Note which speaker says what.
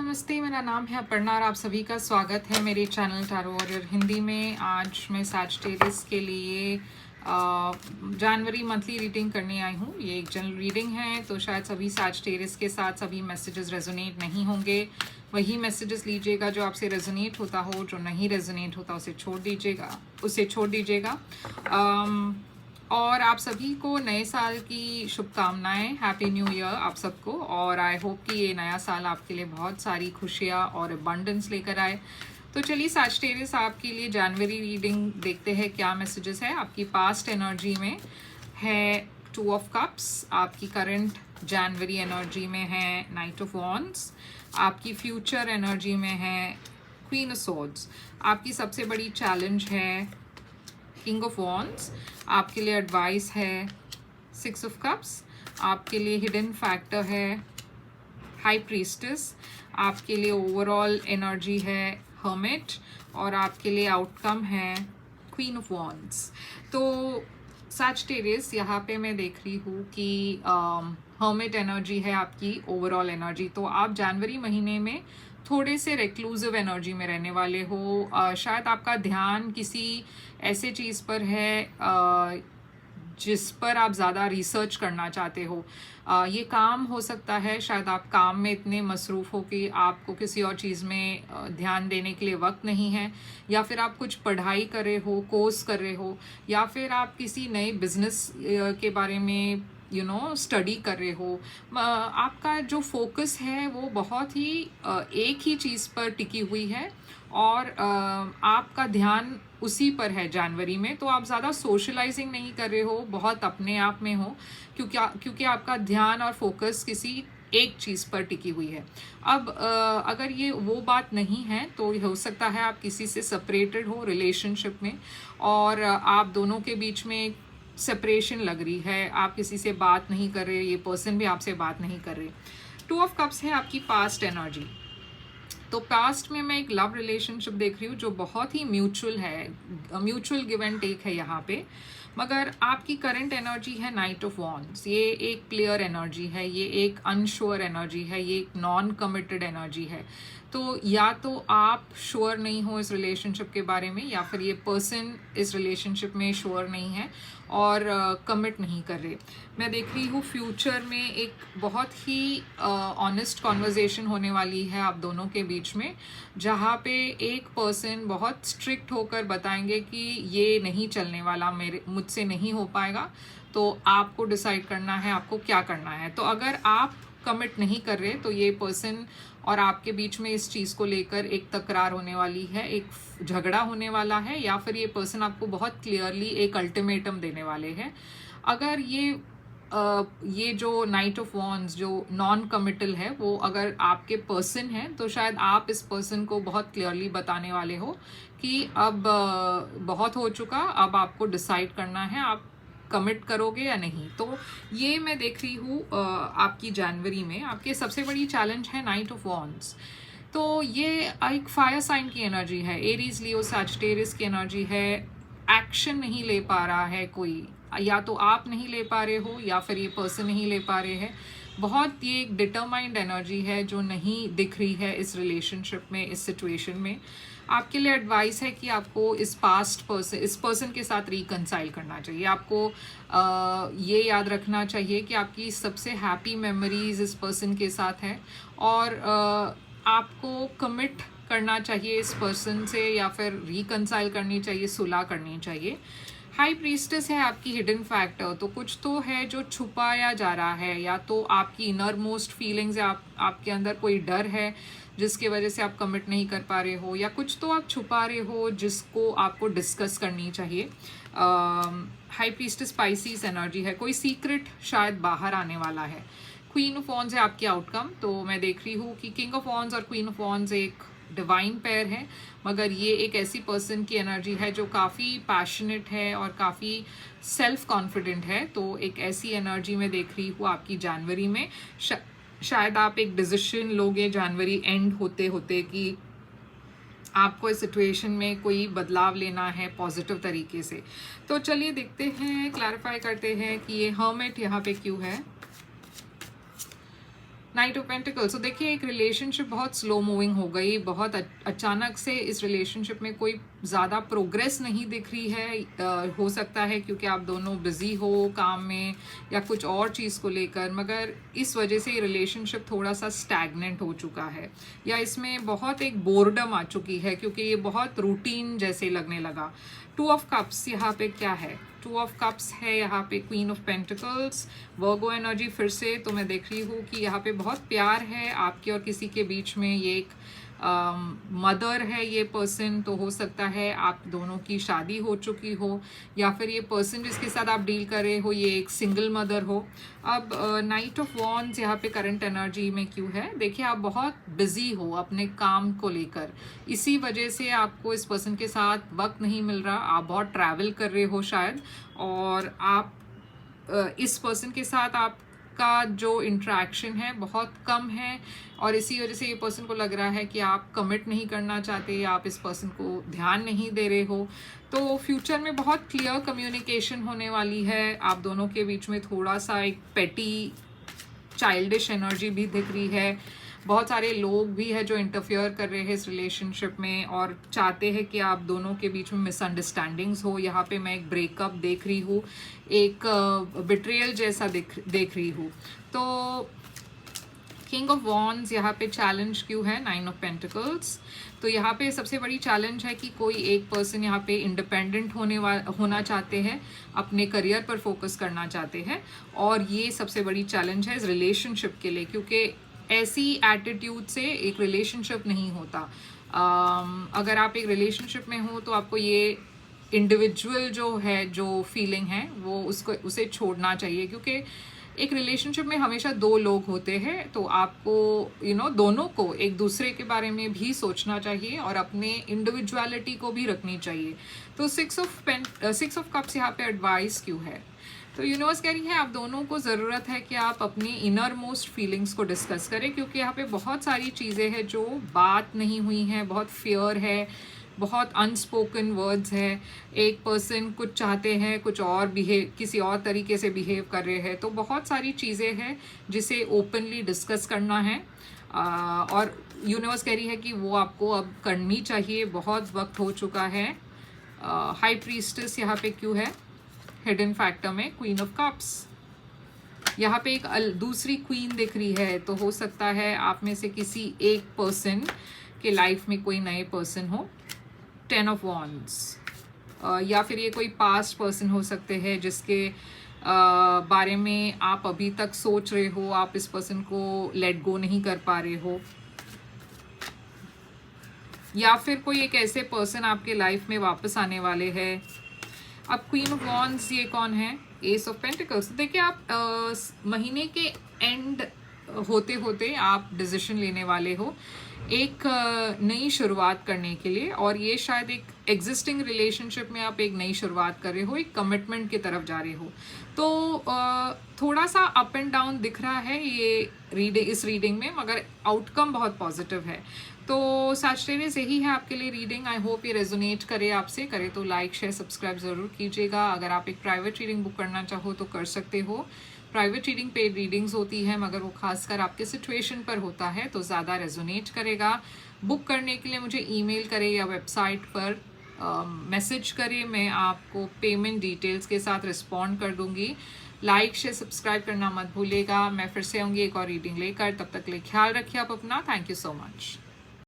Speaker 1: नमस्ते, मेरा नाम है अपर्णा और आप सभी का स्वागत है मेरे चैनल टैरो वॉरियर हिंदी में। आज मैं सैजिटेरियस के लिए जनवरी मंथली रीडिंग करने आई हूँ। ये एक जनरल रीडिंग है, तो शायद सभी सैजिटेरियस के साथ सभी मैसेजेस रेजोनेट नहीं होंगे। वही मैसेजेस लीजिएगा जो आपसे रेजोनेट होता हो, जो नहीं रेजोनेट होता उसे छोड़ दीजिएगा। और आप सभी को नए साल की शुभकामनाएं, हैप्पी न्यू ईयर आप सबको। और आई होप कि ये नया साल आपके लिए बहुत सारी खुशियाँ और अबंडेंस लेकर आए। तो चलिए सैजिटेरियस आपके लिए जनवरी रीडिंग देखते हैं क्या मैसेजेस है। आपकी पास्ट एनर्जी में है 2 ऑफ कप्स, आपकी करंट जनवरी एनर्जी में है नाइट ऑफ वॉन्ड्स, आपकी फ्यूचर एनर्जी में है क्वीन ऑफ सोर्ड्स, आपकी सबसे बड़ी चैलेंज है किंग ऑफ वॉन्ड्स, आपके लिए एडवाइस है 6 ऑफ कप्स, आपके लिए हिडन फैक्टर है हाई प्रीस्टेस, आपके लिए ओवरऑल एनर्जी है हर्मिट और आपके लिए आउटकम है क्वीन ऑफ वॉन्ड्स। तो सैजिटेरियस यहाँ पे मैं देख रही हूँ कि हर्मिट एनर्जी है आपकी ओवरऑल एनर्जी। तो आप जनवरी महीने में थोड़े से रेक्लूसिव एनर्जी में रहने वाले हो। शायद आपका ध्यान किसी ऐसे चीज़ पर है जिस पर आप ज़्यादा रिसर्च करना चाहते हो। ये काम हो सकता है, शायद आप काम में इतने मसरूफ़ हो कि आपको किसी और चीज़ में ध्यान देने के लिए वक्त नहीं है, या फिर आप कुछ पढ़ाई कर रहे हो, कोर्स कर रहे हो, या फिर आप किसी नए बिजनेस के बारे में स्टडी कर रहे हो। आपका जो फोकस है वो बहुत ही एक ही चीज़ पर टिकी हुई है और आपका ध्यान उसी पर है जनवरी में। तो आप ज़्यादा सोशलाइजिंग नहीं कर रहे हो, बहुत अपने आप में हो, क्योंकि आपका ध्यान और फोकस किसी एक चीज़ पर टिकी हुई है। अब अगर ये वो बात नहीं है तो हो सकता है आप किसी से सेपरेटेड हो रिलेशनशिप में और आप दोनों के बीच में सेपरेशन लग रही है, आप किसी से बात नहीं कर रहे, ये पर्सन भी आपसे बात नहीं कर रहे। 2 ऑफ कप्स है आपकी पास्ट एनर्जी। तो पास्ट में मैं एक लव रिलेशनशिप देख रही हूँ जो बहुत ही म्यूचुअल है, म्यूचुअल गिव एंड टेक है यहाँ पे। मगर आपकी करंट एनर्जी है नाइट ऑफ वॉन्ड्स। ये एक क्लियर एनर्जी है, ये एक अनश्योर एनर्जी है, ये एक नॉन कमिटेड एनर्जी है। तो या तो आप श्योर नहीं हो इस रिलेशनशिप के बारे में, या फिर ये पर्सन इस रिलेशनशिप में श्योर नहीं है और कमिट नहीं कर रहे। मैं देख रही हूँ फ्यूचर में एक बहुत ही ऑनेस्ट कॉन्वर्जेसन होने वाली है आप दोनों के बीच में, जहाँ पे एक पर्सन बहुत स्ट्रिक्ट होकर बताएंगे कि ये नहीं चलने वाला, मुझसे नहीं हो पाएगा, तो आपको डिसाइड करना है आपको क्या करना है। तो अगर आप कमिट नहीं कर रहे तो ये पर्सन और आपके बीच में इस चीज़ को लेकर एक तकरार होने वाली है, एक झगड़ा होने वाला है, या फिर ये पर्सन आपको बहुत क्लियरली एक अल्टीमेटम देने वाले हैं। अगर ये जो नाइट ऑफ वॉन्ड्स जो नॉन कमिटल है वो अगर आपके पर्सन है तो शायद आप इस पर्सन को बहुत क्लियरली बताने वाले हो कि अब बहुत हो चुका, अब आपको डिसाइड करना है आप कमिट करोगे या नहीं। तो ये मैं देख रही हूँ आपकी जनवरी में। आपकी सबसे बड़ी चैलेंज है नाइट ऑफ वॉन्ड्स। तो ये एक फायर साइन की एनर्जी है, एरीज लियो सैजिटेरियस की एनर्जी है। एक्शन नहीं ले पा रहा है कोई, या तो आप नहीं ले पा रहे हो या फिर ये पर्सन नहीं ले पा रहे हैं। बहुत ये एक डिटरमाइंड एनर्जी है जो नहीं दिख रही है इस रिलेशनशिप में, इस सिचुएशन में। आपके लिए एडवाइस है कि आपको इस पर्सन के साथ रिकंसाइल करना चाहिए। आपको ये याद रखना चाहिए कि आपकी सबसे हैप्पी मेमोरीज इस पर्सन के साथ है और आपको कमिट करना चाहिए इस पर्सन से, या फिर रिकंसाइल करनी चाहिए, सुलह करनी चाहिए। हाई प्रीस्टेस है आपकी हिडन फैक्टर। तो कुछ तो है जो छुपाया जा रहा है, या तो आपकी इनर मोस्ट फीलिंग्स है, आपके अंदर कोई डर है जिसकी वजह से आप कमिट नहीं कर पा रहे हो, या कुछ तो आप छुपा रहे हो जिसको आपको डिस्कस करनी चाहिए। हाई प्रीस्टेस स्पाइसीज एनर्जी है, कोई सीक्रेट शायद बाहर आने वाला है। क्वीन ऑफ वॉन्ड्स है आपकी आउटकम। तो मैं देख रही हूँ कि किंग ऑफ वॉन्ड्स और क्वीन ऑफ वॉन्ड्स एक डिवाइन पेयर है, मगर ये एक ऐसी पर्सन की एनर्जी है जो काफ़ी पैशनेट है और काफ़ी सेल्फ कॉन्फिडेंट है। तो एक ऐसी एनर्जी में देख रही हूँ आपकी जनवरी में। शायद आप एक डिसीजन लोगे जनवरी एंड होते होते कि आपको इस सिचुएशन में कोई बदलाव लेना है पॉजिटिव तरीके से। तो चलिए देखते हैं, क्लैरिफाई करते हैं कि ये हर्मिट यहाँ पे क्यों है। नाइट ऑफ पेंटिकल्स, तो देखिए एक रिलेशनशिप बहुत स्लो मूविंग हो गई, बहुत अचानक से इस रिलेशनशिप में कोई ज़्यादा प्रोग्रेस नहीं दिख रही है। हो सकता है क्योंकि आप दोनों बिजी हो काम में या कुछ और चीज़ को लेकर, मगर इस वजह से ये रिलेशनशिप थोड़ा सा स्टैग्नेंट हो चुका है या इसमें बहुत एक बोर्डम आ चुकी है क्योंकि ये बहुत रूटीन जैसे लगने लगा। 2 ऑफ कप्स यहाँ पे क्या है? 2 ऑफ कप्स है यहाँ पे queen of pentacles, Virgo energy फिर से। तो मैं देख रही हूँ कि यहाँ पे बहुत प्यार है आपके और किसी के बीच में। ये एक मदर है ये पर्सन, तो हो सकता है आप दोनों की शादी हो चुकी हो या फिर ये पर्सन जिसके साथ आप डील कर रहे हो ये एक सिंगल मदर हो। अब नाइट ऑफ वॉन्ड्स यहाँ पे करंट एनर्जी में क्यों है? देखिए आप बहुत बिजी हो अपने काम को लेकर, इसी वजह से आपको इस पर्सन के साथ वक्त नहीं मिल रहा। आप बहुत ट्रैवल कर रहे हो शायद, और आप इस पर्सन के साथ आपका जो इंटरेक्शन है बहुत कम है, और इसी वजह से ये पर्सन को लग रहा है कि आप कमिट नहीं करना चाहते, आप इस पर्सन को ध्यान नहीं दे रहे हो। तो फ्यूचर में बहुत क्लियर कम्युनिकेशन होने वाली है आप दोनों के बीच में। थोड़ा सा एक पेटी चाइल्डिश एनर्जी भी दिख रही है। बहुत सारे लोग भी है जो इंटरफियर कर रहे हैं इस रिलेशनशिप में और चाहते हैं कि आप दोनों के बीच में मिसअंडरस्टैंडिंग्स हो। यहाँ पे मैं एक ब्रेकअप देख रही हूँ, एक बिट्रेयल जैसा देख रही हूँ। तो किंग ऑफ वॉन्ड्स यहाँ पे चैलेंज क्यों है? 9 ऑफ पेंटिकल्स, तो यहाँ पे सबसे बड़ी चैलेंज है कि कोई एक पर्सन यहाँ पे इंडिपेंडेंट होना चाहते हैं, अपने करियर पर फोकस करना चाहते हैं, और ये सबसे बड़ी चैलेंज है इस रिलेशनशिप के लिए, क्योंकि ऐसी एटीट्यूड से एक रिलेशनशिप नहीं होता। अगर आप एक रिलेशनशिप में हो तो आपको ये इंडिविजुअल जो है, जो फीलिंग है वो उसे छोड़ना चाहिए, क्योंकि एक रिलेशनशिप में हमेशा 2 लोग होते हैं। तो आपको दोनों को एक दूसरे के बारे में भी सोचना चाहिए और अपने इंडिविजुअलिटी को भी रखनी चाहिए। तो 6 ऑफ कप्स यहाँ पे एडवाइस क्यों है? तो यूनिवर्स कह रही है आप दोनों को ज़रूरत है कि आप अपनी इनर मोस्ट फीलिंग्स को डिस्कस करें, क्योंकि यहाँ पे बहुत सारी चीज़ें हैं जो बात नहीं हुई हैं, बहुत फियर है, बहुत अनस्पोकन वर्ड्स है। एक पर्सन कुछ चाहते हैं, कुछ और किसी और तरीके से बिहेव कर रहे हैं। तो बहुत सारी चीज़ें हैं जिसे ओपनली डिस्कस करना है, और यूनिवर्स कह रही है कि वो आपको अब करनी चाहिए, बहुत वक्त हो चुका है। हाई प्रीस्टेस यहाँ पे क्यों है? हिडन फैक्टर में क्वीन ऑफ कप्स, यहाँ पे एक दूसरी क्वीन दिख रही है। तो हो सकता है आप में से किसी एक पर्सन के लाइफ में कोई नए पर्सन हो। 10 ऑफ वॉन्ड्स, या फिर ये कोई पास्ट पर्सन हो सकते हैं जिसके बारे में आप अभी तक सोच रहे हो, आप इस पर्सन को लेट गो नहीं कर पा रहे हो, या फिर कोई एक ऐसे पर्सन आपके लाइफ में वापस आने वाले हैं। अब क्वीन ऑफ वॉन्ड्स ये कौन है? S of pentacles. देखिए आप महीने के एंड होते होते आप डिसीजन लेने वाले हो एक नई शुरुआत करने के लिए, और ये शायद एक एग्जिस्टिंग रिलेशनशिप में आप एक नई शुरुआत कर रहे हो, एक कमिटमेंट की तरफ जा रहे हो। तो थोड़ा सा अप एंड डाउन दिख रहा है ये इस रीडिंग में, मगर आउटकम बहुत पॉजिटिव है। तो सैजिटेरियस यही है आपके लिए रीडिंग। आई होप ये रेजोनेट करे आपसे। करे तो लाइक शेयर सब्सक्राइब ज़रूर कीजिएगा। अगर आप एक प्राइवेट रीडिंग बुक करना चाहो तो कर सकते हो। प्राइवेट रीडिंग पेड रीडिंग्स होती है, मगर वो खासकर आपके सिचुएशन पर होता है तो ज़्यादा रेजोनेट करेगा। बुक करने के लिए मुझे ईमेल करें या वेबसाइट पर मैसेज करें, मैं आपको पेमेंट डिटेल्स के साथ रिस्पॉन्ड कर दूंगी। लाइक शेयर सब्सक्राइब करना मत भूलिएगा। मैं फिर से आऊँगी एक और रीडिंग लेकर, तब तक के लिए ख्याल रखिए आप अपना। Thank you so much.